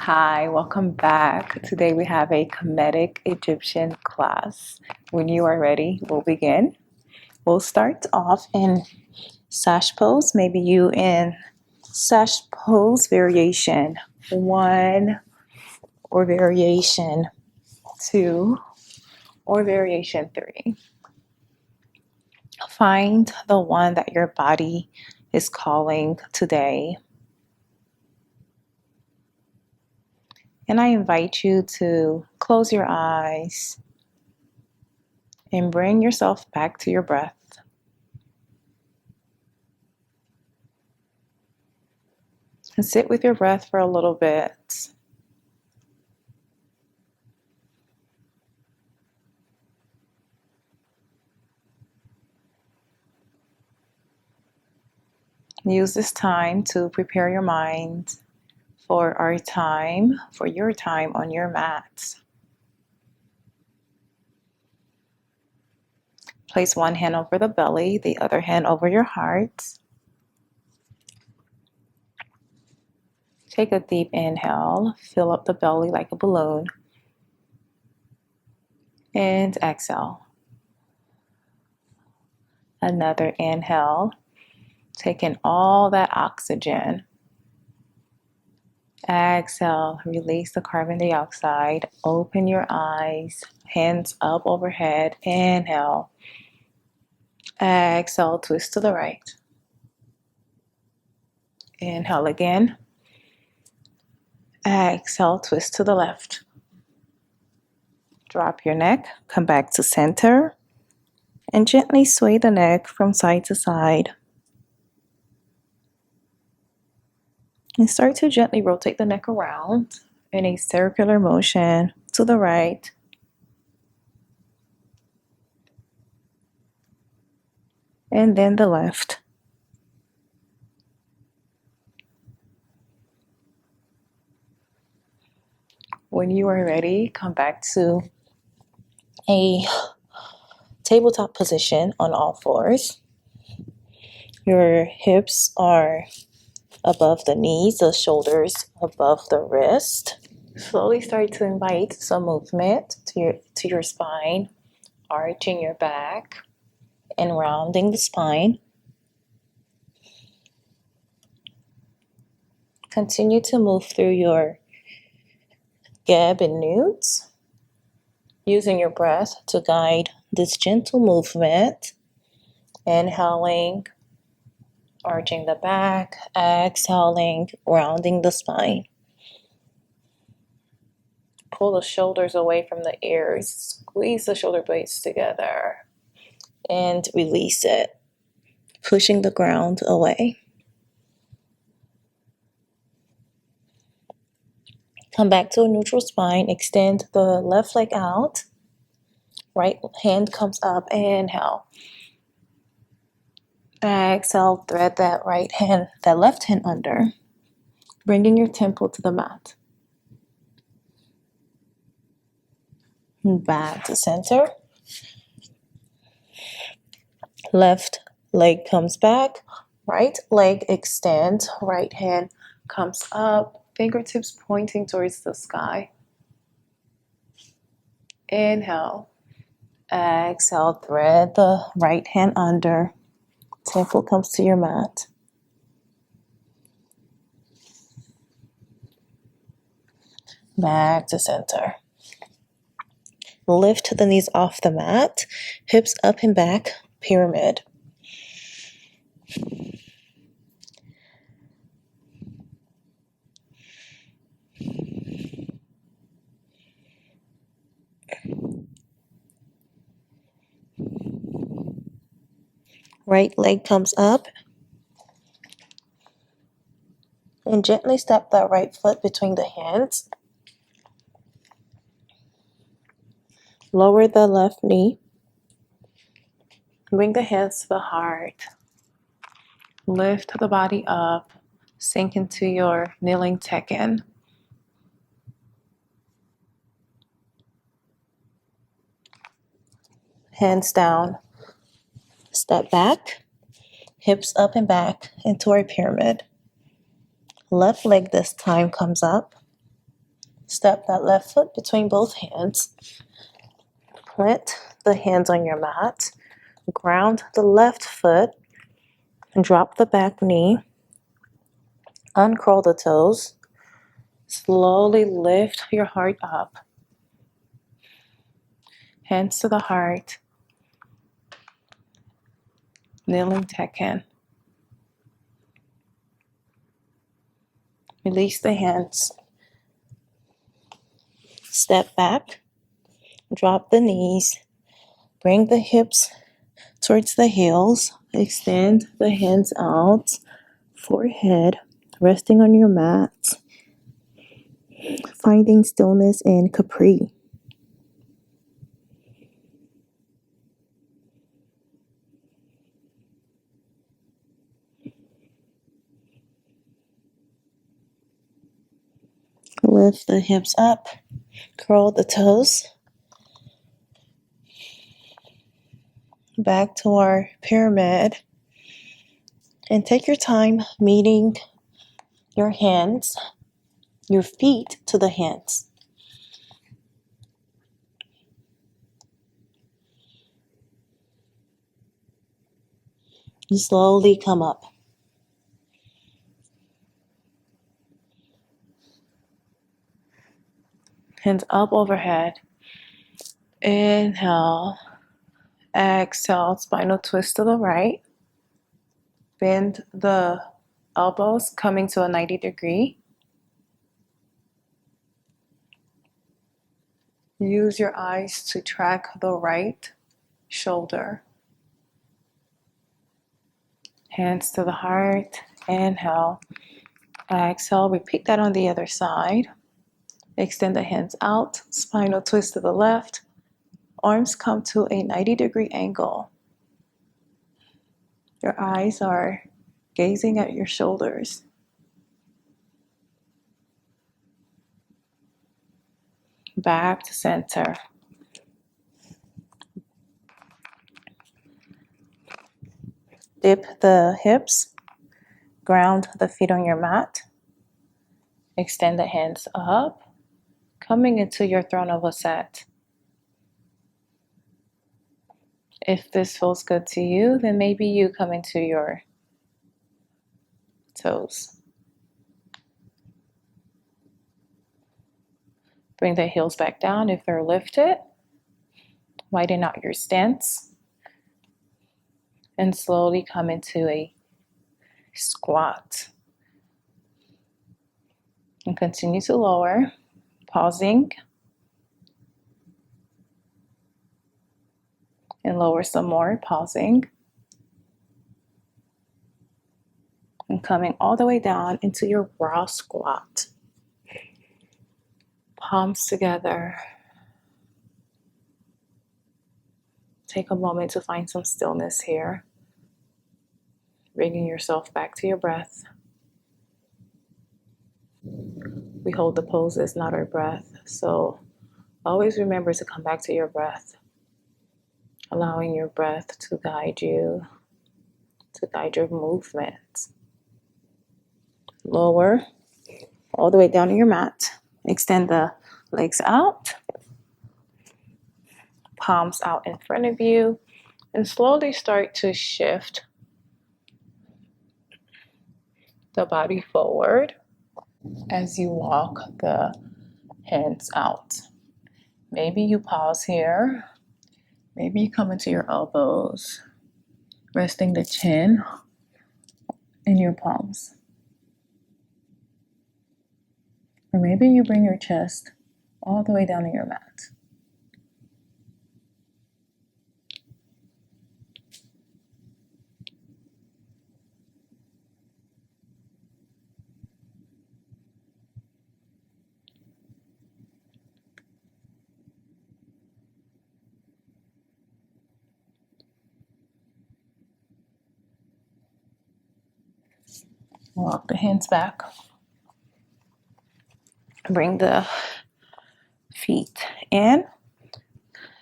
Hi, welcome back. Today we have a Kemetic Egyptian class. When you are ready, we'll begin. We'll start off in sash pose, maybe you in sash pose variation 1 or variation 2 or variation 3. Find the one that your body is calling today. And I invite you to close your eyes and bring yourself back to your breath. And sit with your breath for a little bit. Use this time to prepare your mind for your time on your mat. Place one hand over the belly, the other hand over your heart. Take a deep inhale, fill up the belly like a balloon, and exhale. Another inhale, take in all that oxygen. Exhale, release the carbon dioxide. Open your eyes, hands up overhead. Inhale. Exhale, twist to the right. Inhale again. Exhale, twist to the left. Drop your neck, come back to center, and gently sway the neck from side to side. And start to gently rotate the neck around in a circular motion to the right. And then the left. When you are ready, come back to a tabletop position on all fours. Your hips are above the knees, the shoulders above the wrist. Slowly start to invite some movement to your spine, arching your back and rounding the spine. Continue to move through your gab and nudes, using your breath to guide this gentle movement. Inhaling, arching the back, exhaling, rounding the spine. Pull the shoulders away from the ears, squeeze the shoulder blades together, and release it, pushing the ground away. Come back to a neutral spine, extend the left leg out, right hand comes up, inhale. Exhale, thread that left hand under, bringing your temple to the mat. Back to center. Left leg comes back, right leg extends, right hand comes up, fingertips pointing towards the sky. Inhale. Exhale, thread the right hand under, temple comes to your mat. Back to center. Lift the knees off the mat, hips up and back, pyramid. Right leg comes up, and gently step that right foot between the hands. Lower the left knee. Bring the hands to the heart. Lift the body up. Sink into your kneeling tekken. Hands down. Step back. Hips up and back into our pyramid. Left leg this time comes up. Step that left foot between both hands. Plant the hands on your mat. Ground the left foot. Drop the back knee. Uncurl the toes. Slowly lift your heart up. Hands to the heart. Kneeling sekhem. Release the hands. Step back. Drop the knees. Bring the hips towards the heels. Extend the hands out. Forehead resting on your mat. Finding stillness and Capri. Lift the hips up. Curl the toes. Back to our pyramid. And take your time meeting your hands, your feet to the hands. You slowly come up. Hands up overhead. Inhale. Exhale, spinal twist to the right. Bend the elbows, coming to a 90 degree. Use your eyes to track the right shoulder. Hands to the heart. Inhale. Exhale. Repeat that on the other side. Extend the hands out. Spinal twist to the left. Arms come to a 90-degree angle. Your eyes are gazing at your shoulders. Back to center. Dip the hips. Ground the feet on your mat. Extend the hands up. Coming into your throne of Ascent. If this feels good to you, then maybe you come into your toes. Bring the heels back down if they're lifted. Widen out your stance. And slowly come into a squat. And continue to lower, pausing. And lower some more, pausing. And coming all the way down into your raw squat. Palms together. Take a moment to find some stillness here. Bringing yourself back to your breath. We hold the poses, not our breath. So always remember to come back to your breath. Allowing your breath to guide you, to guide your movements. Lower, all the way down to your mat. Extend the legs out. Palms out in front of you. And slowly start to shift the body forward as you walk the hands out. Maybe you pause here. Maybe you come into your elbows, resting the chin in your palms. Or maybe you bring your chest all the way down to your mat. Walk the hands back. Bring the feet in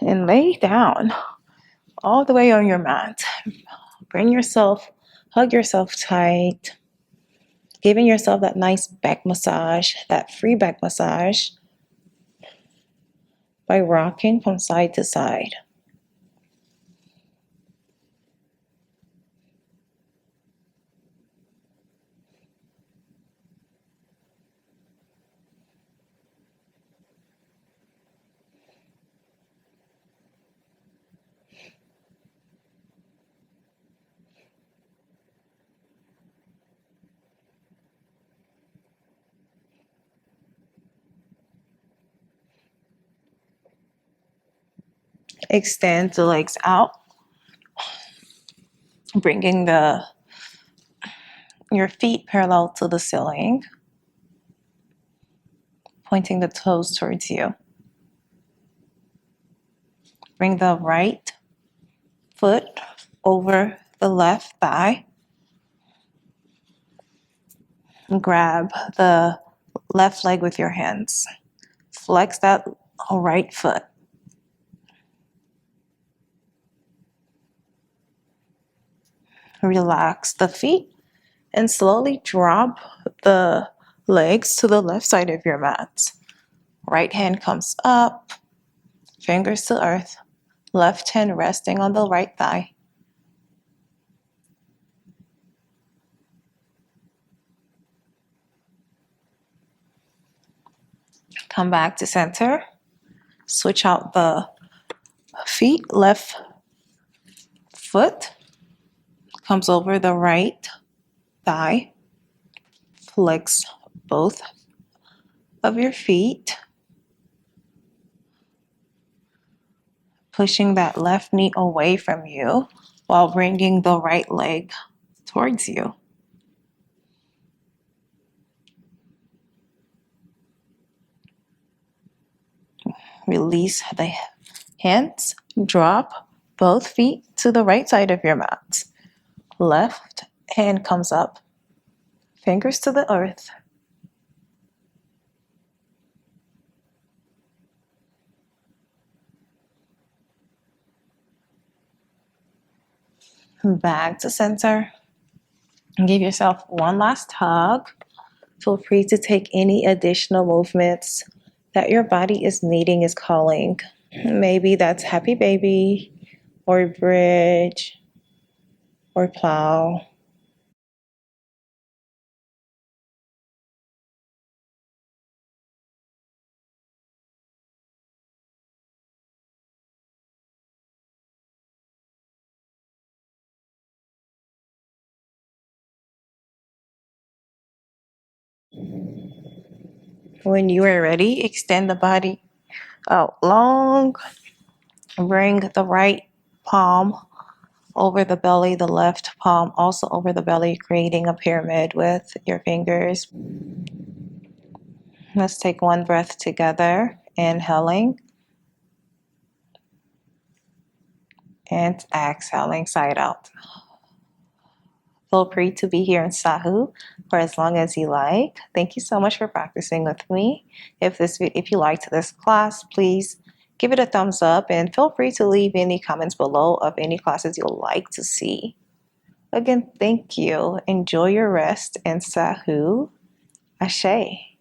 and lay down all the way on your mat. Hug yourself tight, giving yourself that nice back massage, that free back massage. by rocking from side to side. Extend the legs out, bringing your feet parallel to the ceiling, pointing the toes towards you. Bring the right foot over the left thigh. And grab the left leg with your hands. Flex that right foot. Relax the feet and slowly drop the legs to the left side of your mat. Right hand comes up, fingers to earth, left hand resting on the right thigh. Come back to center. Switch out the feet. Left foot comes over the right thigh. Flex both of your feet. Pushing that left knee away from you while bringing the right leg towards you. Release the hands. Drop both feet to the right side of your mat. Left hand comes up. Fingers to the earth. Back to center. And give yourself one last hug. Feel free to take any additional movements that your body is needing, is calling. Maybe that's happy baby, or bridge, or plow. When you are ready, extend the body out long. Bring the right palm over the belly, the left palm also over the belly, creating a pyramid with your fingers. Let's take one breath together, inhaling and exhaling side out. Feel free to be here in Sahu for as long as you like. Thank you so much for practicing with me. If you liked this class, please give it a thumbs up and feel free to leave any comments below of any classes you'd like to see. Again, thank you. Enjoy your rest and Sahu. Ashe.